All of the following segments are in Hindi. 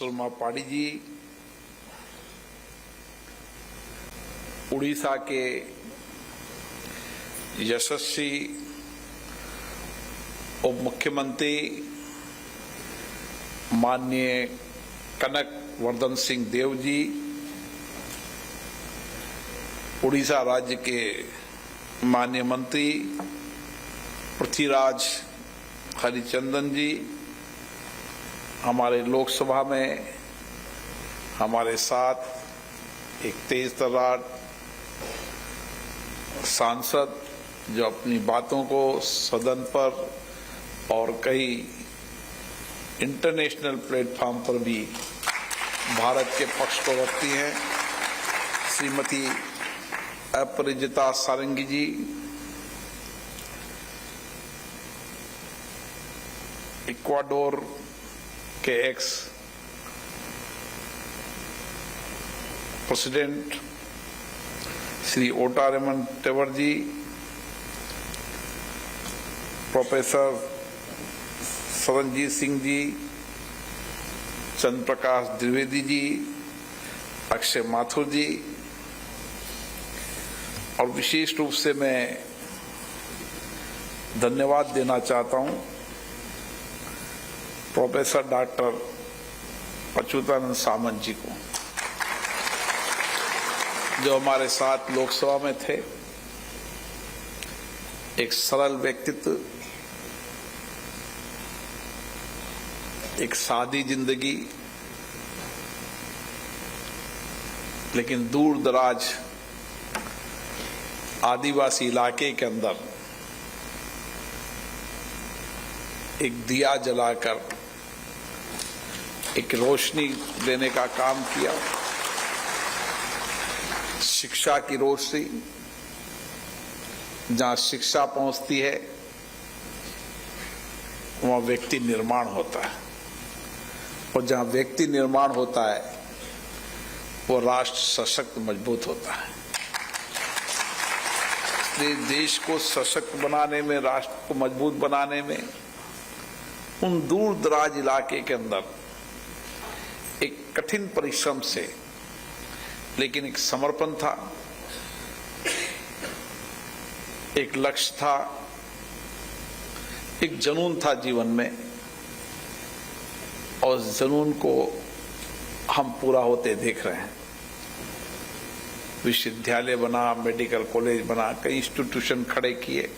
सुरमा पाड़ी जी, उड़ीसा के यशस्वी उप मुख्यमंत्री माननीय कनक वर्धन सिंह देव जी, उड़ीसा राज्य के माननीय मंत्री पृथ्वीराज हरिचंदन जी, हमारे लोकसभा में हमारे साथ एक तेज तर्रार सांसद जो अपनी बातों को सदन पर और कई इंटरनेशनल प्लेटफॉर्म पर भी भारत के पक्ष को रखती हैं, श्रीमती अपराजिता सारंगी जी, इक्वाडोर के एक्स प्रेसिडेंट श्री ओटारेमन टेवर जी, प्रोफेसर सरनजीत सिंह जी, चंद्र प्रकाश द्विवेदी जी, अक्षय माथुर जी, और विशेष रूप से मैं धन्यवाद देना चाहता हूं प्रोफेसर डॉक्टर अच्युतानंद सामंत जी को, जो हमारे साथ लोकसभा में थे। एक सरल व्यक्तित्व, एक सादी जिंदगी, लेकिन दूर दराज आदिवासी इलाके के अंदर एक दिया जलाकर एक रोशनी देने का काम किया। शिक्षा की रोशनी, जहां शिक्षा पहुंचती है वहां व्यक्ति निर्माण होता है, और जहां व्यक्ति निर्माण होता है वो राष्ट्र सशक्त मजबूत होता है। इसलिए देश को सशक्त बनाने में, राष्ट्र को मजबूत बनाने में उन दूर दराज इलाके के अंदर एक कठिन परिश्रम से, लेकिन एक समर्पण था, एक लक्ष्य था, एक जुनून था जीवन में, और जुनून को हम पूरा होते देख रहे हैं। विश्वविद्यालय बना, मेडिकल कॉलेज बना, कई इंस्टीट्यूशन खड़े किए,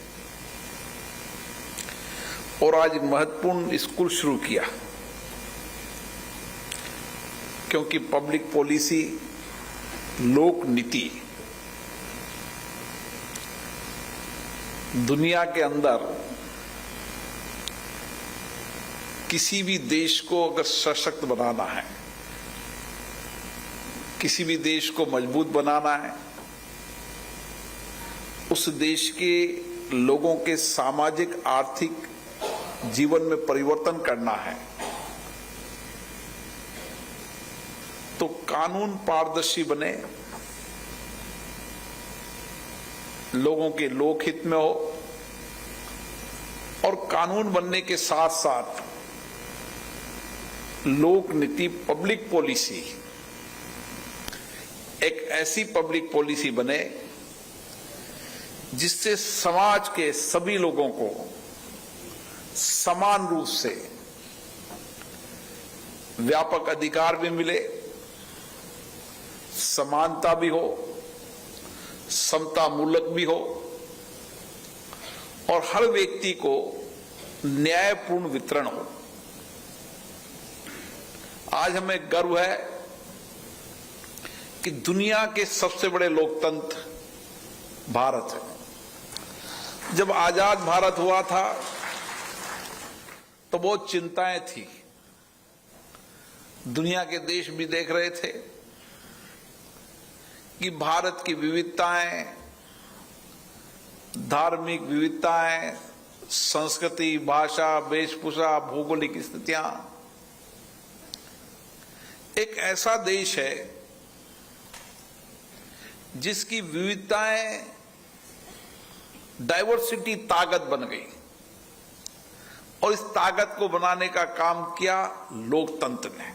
और आज महत्वपूर्ण स्कूल शुरू किया, क्योंकि पब्लिक पॉलिसी, लोक नीति दुनिया के अंदर किसी भी देश को अगर सशक्त बनाना है, किसी भी देश को मजबूत बनाना है, उस देश के लोगों के सामाजिक आर्थिक जीवन में परिवर्तन करना है, तो कानून पारदर्शी बने, लोगों के लोकहित में हो, और कानून बनने के साथ साथ लोक नीति, पब्लिक पॉलिसी एक ऐसी पब्लिक पॉलिसी बने जिससे समाज के सभी लोगों को समान रूप से व्यापक अधिकार भी मिले, समानता भी हो, समता मूलक भी हो, और हर व्यक्ति को न्यायपूर्ण वितरण हो। आज हमें गर्व है कि दुनिया के सबसे बड़े लोकतंत्र भारत है। जब आजाद भारत हुआ था तो बहुत चिंताएं थी, दुनिया के देश भी देख रहे थे कि भारत की विविधताएं, धार्मिक विविधताएं, संस्कृति, भाषा, वेशभूषा, भौगोलिक स्थितियां, एक ऐसा देश है जिसकी विविधताएं, डाइवर्सिटी ताकत बन गई, और इस ताकत को बनाने का काम किया लोकतंत्र ने।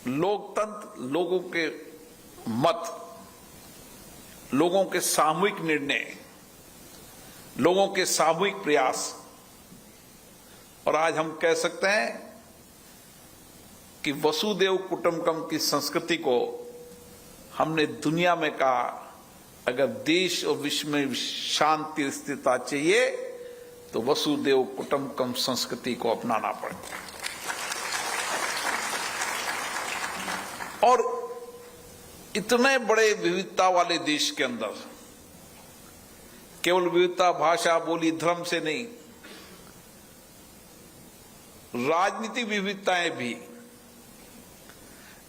लोकतंत्र लोगों के मत, लोगों के सामूहिक निर्णय, लोगों के सामूहिक प्रयास। और आज हम कह सकते हैं कि वसुदेव कुटुंबकम की संस्कृति को हमने दुनिया में कहा, अगर देश और विश्व में शांति स्थिरता चाहिए तो वसुदेव कुटुंबकम संस्कृति को अपनाना पड़ेगा। और इतने बड़े विविधता वाले देश के अंदर केवल विविधता भाषा, बोली, धर्म से नहीं, राजनीतिक विविधताएं भी,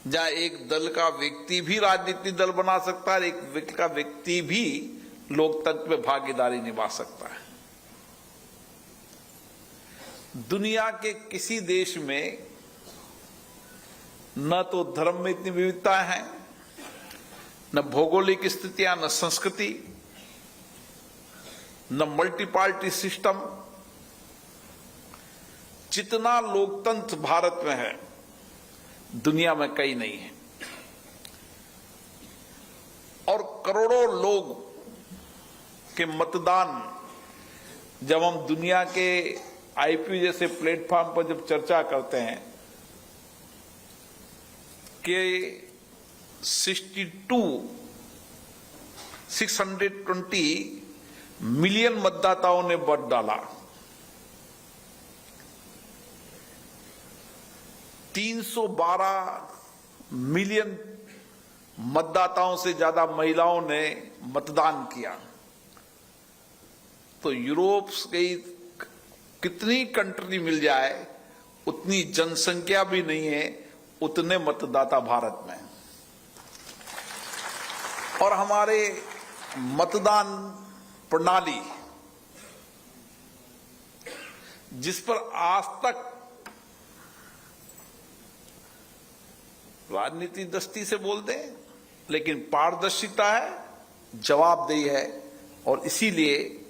जहां एक दल का व्यक्ति भी राजनीतिक दल बना सकता है, एक व्यक्ति का व्यक्ति भी लोकतंत्र में भागीदारी निभा सकता है। दुनिया के किसी देश में न तो धर्म में इतनी विविधता है, न भौगोलिक स्थितियां, न संस्कृति, न मल्टी पार्टी सिस्टम। जितना लोकतंत्र भारत में है दुनिया में कहीं नहीं है। और करोड़ों लोग के मतदान, जब हम दुनिया के आईपीयू जैसे प्लेटफॉर्म पर जब चर्चा करते हैं कि 620 मिलियन मतदाताओं ने वोट डाला, 312 मिलियन मतदाताओं से ज्यादा महिलाओं ने मतदान किया, तो यूरोप की कितनी कंट्री मिल जाए उतनी जनसंख्या भी नहीं है, उतने मतदाता भारत में। और हमारे मतदान प्रणाली, जिस पर आज तक राजनीति दृष्टि से बोलते हैं, लेकिन पारदर्शिता है, जवाबदेही है। और इसीलिए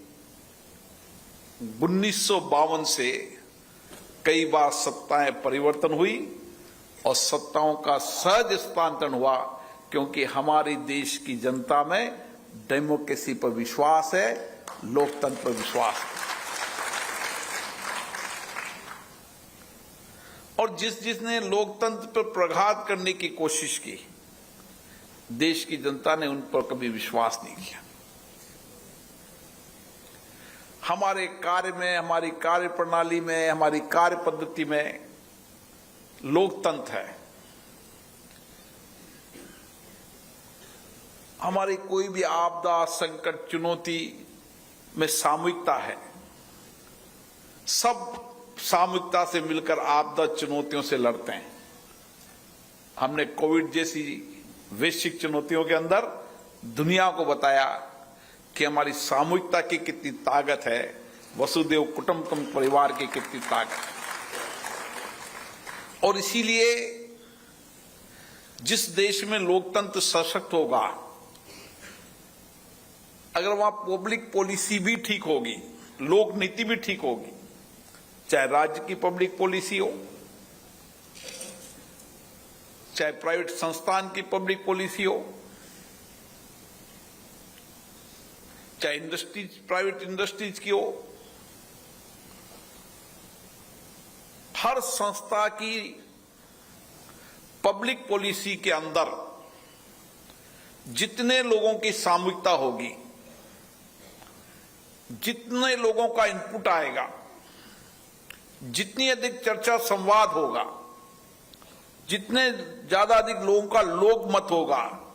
1952 से कई बार सत्ताएं परिवर्तन हुई और सत्ताओं का सहज स्थानांतरण हुआ, क्योंकि हमारे देश की जनता में डेमोक्रेसी पर विश्वास है, लोकतंत्र पर विश्वास है। और जिसने लोकतंत्र पर प्रघात करने की कोशिश की, देश की जनता ने उन पर कभी विश्वास नहीं किया। हमारे कार्य में, हमारी कार्य प्रणाली में, हमारी कार्य पद्धति में लोकतंत्र है। हमारी कोई भी आपदा, संकट, चुनौती में सामूहिकता है। सब सामूहिकता से मिलकर आपदा चुनौतियों से लड़ते हैं। हमने कोविड जैसी वैश्विक चुनौतियों के अंदर दुनिया को बताया कि हमारी सामूहिकता की कितनी ताकत है, वसुदेव कुटुंबकम परिवार की कितनी ताकत है। और इसीलिए जिस देश में लोकतंत्र सशक्त होगा, अगर वहां पब्लिक पॉलिसी भी ठीक होगी, लोक नीति भी ठीक होगी, चाहे राज्य की पब्लिक पॉलिसी हो, चाहे प्राइवेट संस्थान की पब्लिक पॉलिसी हो, चाहे इंडस्ट्रीज, प्राइवेट इंडस्ट्रीज की हो, हर संस्था की पब्लिक पॉलिसी के अंदर जितने लोगों की सामूहिकता होगी, जितने लोगों का इनपुट आएगा, जितनी अधिक चर्चा संवाद होगा, जितने ज्यादा अधिक लोगों का लोक मत होगा,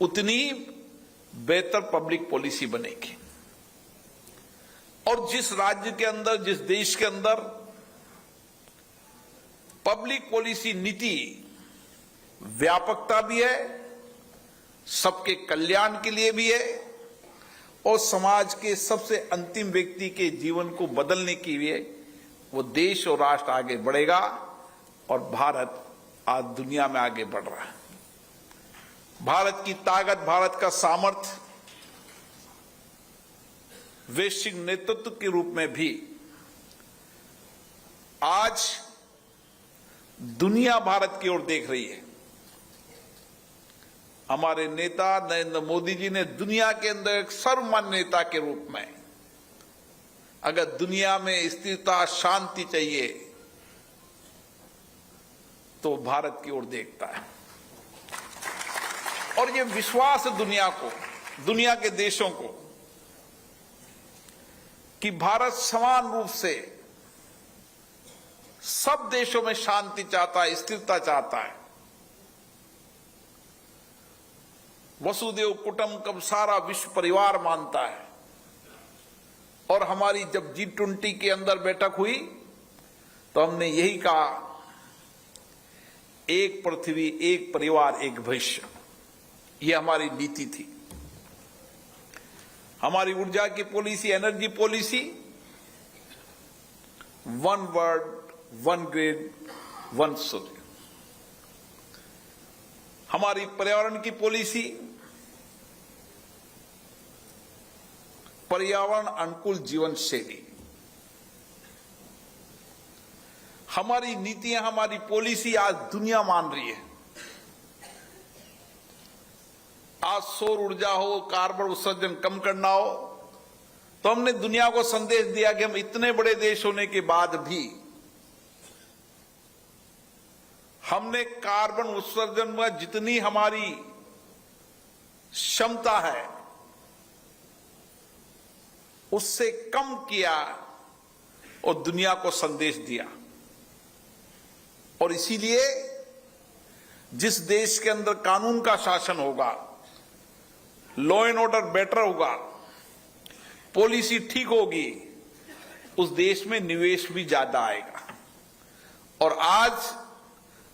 उतनी बेहतर पब्लिक पॉलिसी बनेगी। और जिस राज्य के अंदर, जिस देश के अंदर पब्लिक पॉलिसी नीति व्यापकता भी है, सबके कल्याण के लिए भी है, और समाज के सबसे अंतिम व्यक्ति के जीवन को बदलने के लिए, वो देश और राष्ट्र आगे बढ़ेगा। और भारत आज दुनिया में आगे बढ़ रहा है। भारत की ताकत, भारत का सामर्थ्य वैश्विक नेतृत्व के रूप में भी आज दुनिया भारत की ओर देख रही है। हमारे नेता नरेंद्र मोदी जी ने दुनिया के अंदर एक सर्वमान्य नेता के रूप में, अगर दुनिया में स्थिरता शांति चाहिए तो भारत की ओर देखता है। और ये विश्वास दुनिया को, दुनिया के देशों को, कि भारत समान रूप से सब देशों में शांति चाहता है, स्थिरता चाहता है। वसुदेव कुटुंबकम सारा विश्व परिवार मानता है। और हमारी जब G20 के अंदर बैठक हुई तो हमने यही कहा, एक पृथ्वी, एक परिवार, एक भविष्य। ये हमारी नीति थी। हमारी ऊर्जा की policy, energy policy, one world, one grid, one सूर्य। हमारी पर्यावरण की पॉलिसी, पर्यावरण अनुकूल जीवन शैली। हमारी नीतियां, हमारी पॉलिसी आज दुनिया मान रही है। आज सौर ऊर्जा हो, कार्बन उत्सर्जन कम करना हो, तो हमने दुनिया को संदेश दिया कि हम इतने बड़े देश होने के बाद भी हमने कार्बन उत्सर्जन में जितनी हमारी क्षमता है उससे कम किया और दुनिया को संदेश दिया। और इसीलिए जिस देश के अंदर कानून का शासन होगा, लॉ एंड ऑर्डर बेटर होगा, पॉलिसी ठीक होगी, उस देश में निवेश भी ज्यादा आएगा। और आज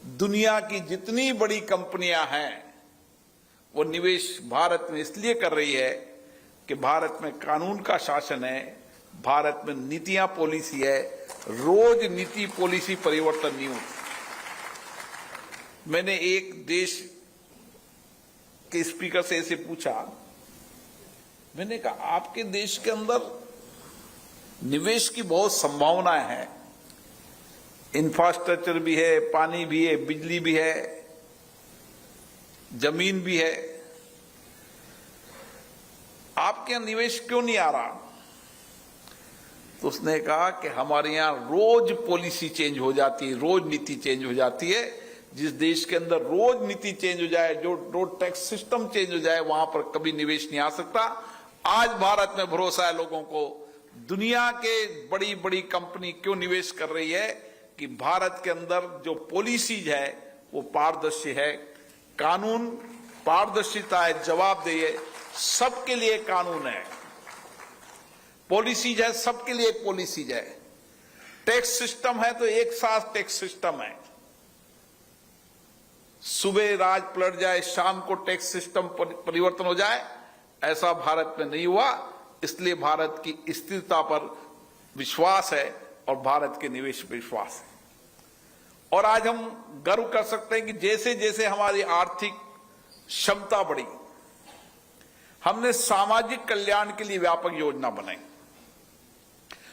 दुनिया की जितनी बड़ी कंपनियां हैं वो निवेश भारत में इसलिए कर रही है कि भारत में कानून का शासन है, भारत में नीतियां, पॉलिसी है। रोज नीति पॉलिसी परिवर्तन नहीं होती। मैंने एक देश के स्पीकर से ऐसे पूछा, मैंने कहा आपके देश के अंदर निवेश की बहुत संभावनाएं हैं, इंफ्रास्ट्रक्चर भी है, पानी भी है, बिजली भी है, जमीन भी है, आपके यहां निवेश क्यों नहीं आ रहा? तो उसने कहा कि हमारे यहां रोज पॉलिसी चेंज हो जाती है, रोज नीति चेंज हो जाती है। जिस देश के अंदर रोज नीति चेंज हो जाए, जो रोड टैक्स सिस्टम चेंज हो जाए, वहां पर कभी निवेश नहीं आ सकता। आज भारत में भरोसा है लोगों को। दुनिया के बड़ी बड़ी कंपनी क्यों निवेश कर रही है? कि भारत के अंदर जो पॉलिसीज है वो पारदर्शी है, कानून पारदर्शिता है, जवाबदेही है, सबके लिए कानून है, पॉलिसीज है, सबके लिए एक पॉलिसीज है। टैक्स सिस्टम है तो एक साथ टैक्स सिस्टम है। सुबह राज पलट जाए, शाम को टैक्स सिस्टम परिवर्तन हो जाए, ऐसा भारत में नहीं हुआ। इसलिए भारत की स्थिरता पर विश्वास है और भारत के निवेश पर विश्वास है। और आज हम गर्व कर सकते हैं कि जैसे जैसे हमारी आर्थिक क्षमता बढ़ी, हमने सामाजिक कल्याण के लिए व्यापक योजना बनाई।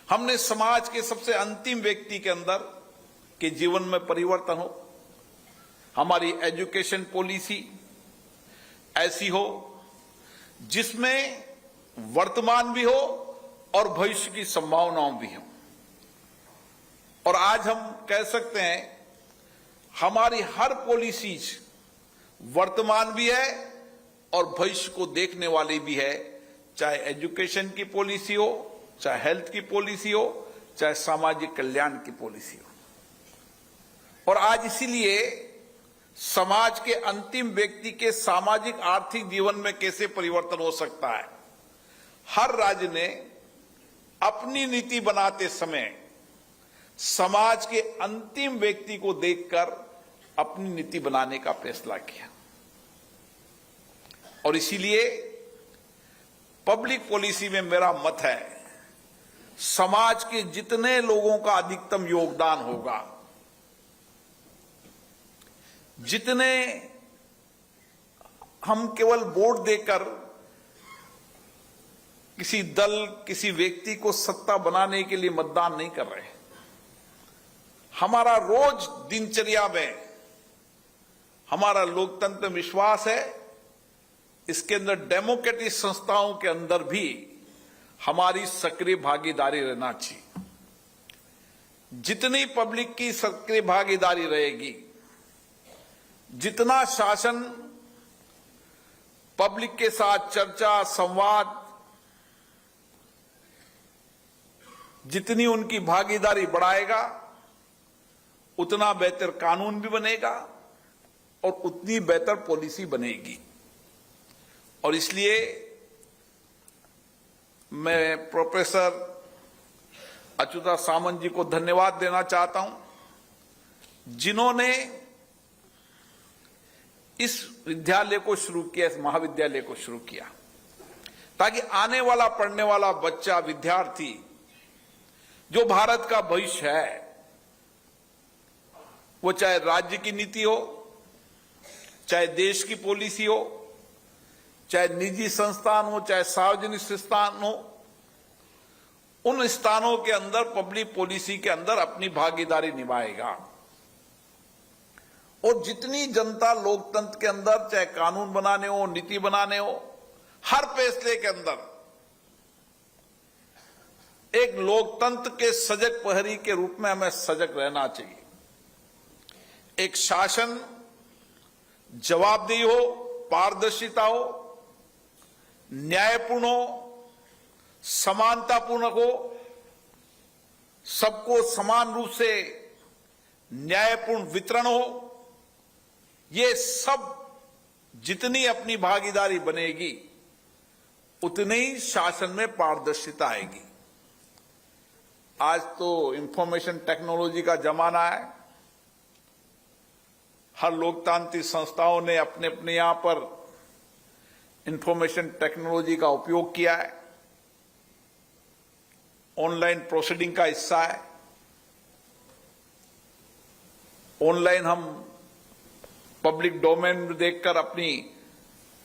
हमने समाज के सबसे अंतिम व्यक्ति के अंदर के जीवन में परिवर्तन हो। हमारी एजुकेशन पॉलिसी ऐसी हो जिसमें वर्तमान भी हो और भविष्य की संभावनाओं भी हो। और आज हम कह सकते हैं हमारी हर पॉलिसीज वर्तमान भी है और भविष्य को देखने वाली भी है। चाहे एजुकेशन की पॉलिसी हो, चाहे हेल्थ की पॉलिसी हो, चाहे सामाजिक कल्याण की पॉलिसी हो। और आज इसीलिए समाज के अंतिम व्यक्ति के सामाजिक आर्थिक जीवन में कैसे परिवर्तन हो सकता है, हर राज्य ने अपनी नीति बनाते समय समाज के अंतिम व्यक्ति को देखकर अपनी नीति बनाने का फैसला किया। और इसीलिए पब्लिक पॉलिसी में मेरा मत है, समाज के जितने लोगों का अधिकतम योगदान होगा, जितने हम केवल वोट देकर किसी दल, किसी व्यक्ति को सत्ता बनाने के लिए मतदान नहीं कर रहे, हमारा रोज दिनचर्या में हमारा लोकतंत्र में विश्वास है, इसके अंदर डेमोक्रेटिक संस्थाओं के अंदर भी हमारी सक्रिय भागीदारी रहना चाहिए। जितनी पब्लिक की सक्रिय भागीदारी रहेगी, जितना शासन पब्लिक के साथ चर्चा संवाद, जितनी उनकी भागीदारी बढ़ाएगा, उतना बेहतर कानून भी बनेगा और उतनी बेहतर पॉलिसी बनेगी। और इसलिए मैं प्रोफेसर अच्युता सामंत जी को धन्यवाद देना चाहता हूं, जिन्होंने इस विद्यालय को शुरू किया, इस महाविद्यालय को शुरू किया, ताकि आने वाला पढ़ने वाला बच्चा, विद्यार्थी, जो भारत का भविष्य है, वो चाहे राज्य की नीति हो, चाहे देश की पॉलिसी हो, चाहे निजी संस्थान हो, चाहे सार्वजनिक संस्थान हो, उन स्थानों के अंदर पब्लिक पॉलिसी के अंदर अपनी भागीदारी निभाएगा। और जितनी जनता लोकतंत्र के अंदर, चाहे कानून बनाने हो, नीति बनाने हो, हर फैसले के अंदर एक लोकतंत्र के सजग प्रहरी के रूप में हमें सजग रहना चाहिए। एक शासन जवाबदेही हो, पारदर्शिता हो, न्यायपूर्ण हो, समानतापूर्ण हो, सबको समान रूप से न्यायपूर्ण वितरण हो, ये सब जितनी अपनी भागीदारी बनेगी, उतनी ही शासन में पारदर्शिता आएगी। आज तो इंफॉर्मेशन टेक्नोलॉजी का जमाना है। हर लोकतांत्रिक संस्थाओं ने अपने अपने यहां पर इंफॉर्मेशन टेक्नोलॉजी का उपयोग किया है, ऑनलाइन प्रोसीडिंग का हिस्सा है। ऑनलाइन हम पब्लिक डोमेन में देखकर अपनी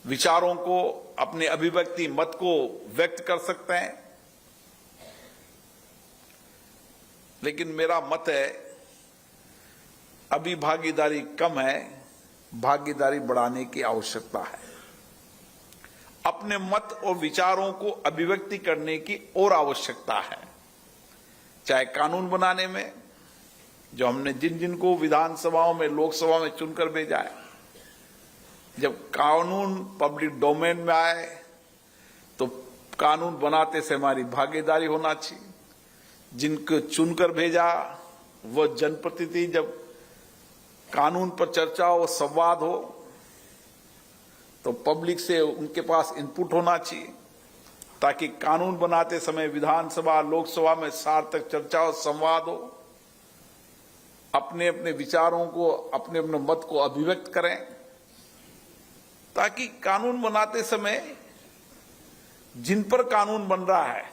विचारों को, अपने अभिव्यक्ति मत को व्यक्त कर सकते हैं। लेकिन मेरा मत है, अभी भागीदारी कम है, भागीदारी बढ़ाने की आवश्यकता है। अपने मत और विचारों को अभिव्यक्ति करने की और आवश्यकता है, चाहे कानून बनाने में, जो हमने जिन जिन को विधानसभाओं में, लोकसभा में चुनकर भेजा है। जब कानून पब्लिक डोमेन में आए तो कानून बनाते से हमारी भागीदारी होना चाहिए। जिनको चुनकर भेजा वो जनप्रतिनिधि, जब कानून पर चर्चा हो, संवाद हो, तो पब्लिक से उनके पास इनपुट होना चाहिए, ताकि कानून बनाते समय विधानसभा, लोकसभा में सार्थक चर्चा हो, संवाद हो, अपने अपने विचारों को, अपने अपने मत को अभिव्यक्त करें, ताकि कानून बनाते समय जिन पर कानून बन रहा है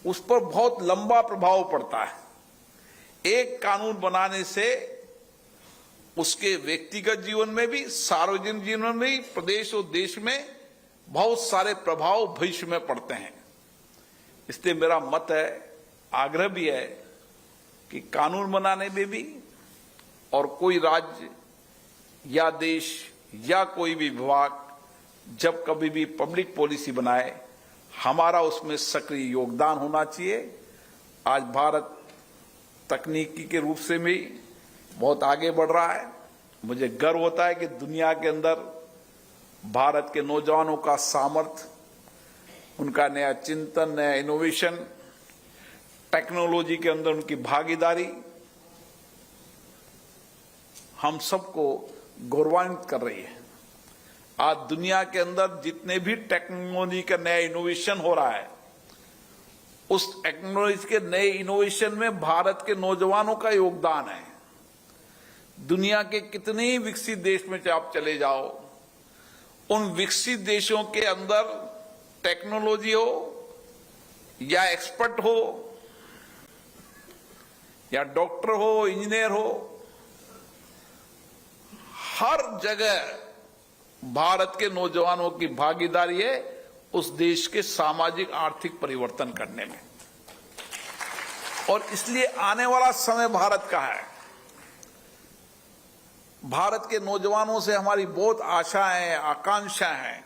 उस पर बहुत लंबा प्रभाव पड़ता है। एक कानून बनाने से उसके व्यक्तिगत जीवन में भी, सार्वजनिक जीवन में भी, प्रदेश और देश में बहुत सारे प्रभाव भविष्य में पड़ते हैं। इसलिए मेरा मत है, आग्रह भी है कि कानून बनाने में भी, और कोई राज्य या देश या कोई भी विभाग जब कभी भी पब्लिक पॉलिसी बनाए, हमारा उसमें सक्रिय योगदान होना चाहिए। आज भारत तकनीकी के रूप से भी बहुत आगे बढ़ रहा है। मुझे गर्व होता है कि दुनिया के अंदर भारत के नौजवानों का सामर्थ्य, उनका नया चिंतन, नया इनोवेशन, टेक्नोलॉजी के अंदर उनकी भागीदारी हम सबको गौरवान्वित कर रही है। आज दुनिया के अंदर जितने भी टेक्नोलॉजी का नया इनोवेशन हो रहा है, उस टेक्नोलॉजी के नए इनोवेशन में भारत के नौजवानों का योगदान है। दुनिया के कितने ही विकसित देश में आप चले जाओ, उन विकसित देशों के अंदर टेक्नोलॉजी हो या एक्सपर्ट हो या डॉक्टर हो, इंजीनियर हो, हर जगह भारत के नौजवानों की भागीदारी है उस देश के सामाजिक आर्थिक परिवर्तन करने में। और इसलिए आने वाला समय भारत का है। भारत के नौजवानों से हमारी बहुत आशाएं, आकांक्षाएं हैं,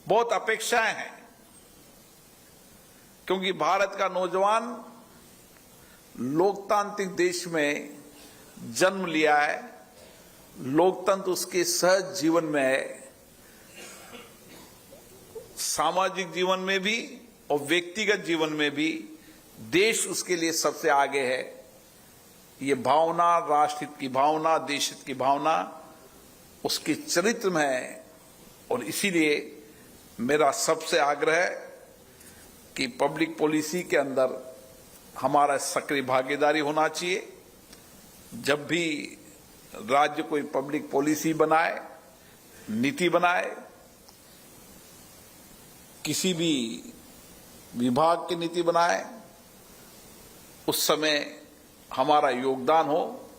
बहुत अपेक्षाएं हैं, क्योंकि भारत का नौजवान लोकतांत्रिक देश में जन्म लिया है। लोकतंत्र उसके सहज जीवन में है, सामाजिक जीवन में भी और व्यक्तिगत जीवन में भी देश उसके लिए सबसे आगे है। ये भावना, राष्ट्रहित की भावना, देशहित की भावना उसके चरित्र में है। और इसीलिए मेरा सबसे आग्रह है कि पब्लिक पॉलिसी के अंदर हमारा सक्रिय भागीदारी होना चाहिए। जब भी राज्य कोई पब्लिक पॉलिसी बनाए, नीति बनाए, किसी भी विभाग की नीति बनाए, उस समय हमारा योगदान हो,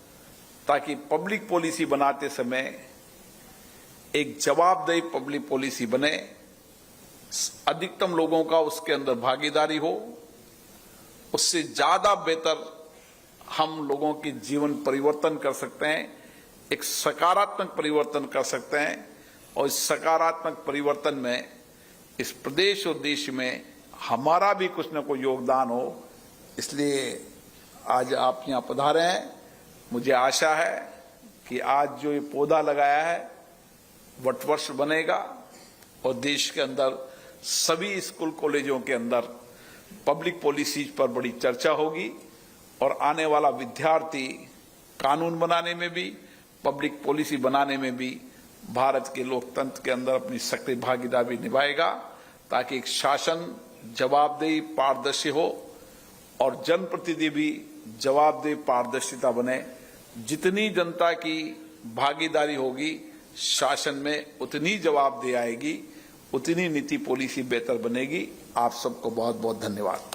ताकि पब्लिक पॉलिसी बनाते समय एक जवाबदेही पब्लिक पॉलिसी बने, अधिकतम लोगों का उसके अंदर भागीदारी हो। उससे ज्यादा बेहतर हम लोगों के जीवन परिवर्तन कर सकते हैं, एक सकारात्मक परिवर्तन कर सकते हैं। और इस सकारात्मक परिवर्तन में इस प्रदेश और देश में हमारा भी कुछ न कुछ योगदान हो। इसलिए आज आप यहाँ पधारे हैं। मुझे आशा है कि आज जो ये पौधा लगाया है वटवृक्ष बनेगा और देश के अंदर सभी स्कूल कॉलेजों के अंदर पब्लिक पॉलिसीज पर बड़ी चर्चा होगी। और आने वाला विद्यार्थी कानून बनाने में भी, पब्लिक पॉलिसी बनाने में भी भारत के लोकतंत्र के अंदर अपनी सक्रिय भागीदारी निभाएगा, ताकि एक शासन जवाबदेही, पारदर्शी हो और जनप्रतिनिधि भी जवाबदेही, पारदर्शिता बने। जितनी जनता की भागीदारी होगी शासन में, उतनी जवाबदेही आएगी, उतनी नीति पॉलिसी बेहतर बनेगी। आप सबको बहुत बहुत धन्यवाद।